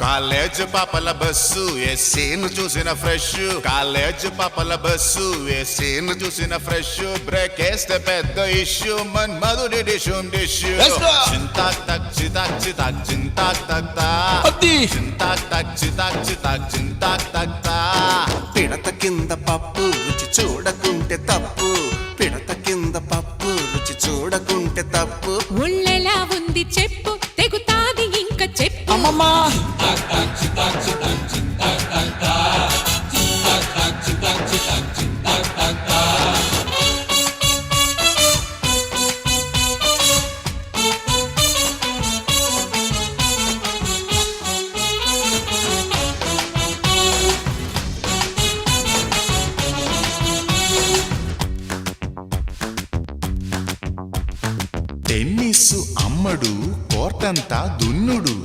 College పాపల bus ఏసీను చూసిన fresh, college పాపల బస్సు ఏసీను చూసిన ఫ్రెష్, బ్రేక్ వేస్తే పెద్ద ఇష్యూ మన్మధుడి డిషుం డిష్యూ. చింతాక్ తక్ చితాక్ చితాక్ చింతాక్ తక్ తా, చింతాక్ తక్ చితాక్ చితాక్ చింతాక్ తక్ తా. పిడత కింద పప్పు రుచి చూడకుంటే తప్పు, పిడత కింద పప్పు రుచి చూడకుంటే తప్పు. ఒళ్ళెలా ఉంది చెప్పు, తెగుతాది ఇంకా చెప్పు. అమ్మమ్మా టెన్నిస్ అమ్మడు కోర్టంతా దున్నుడు,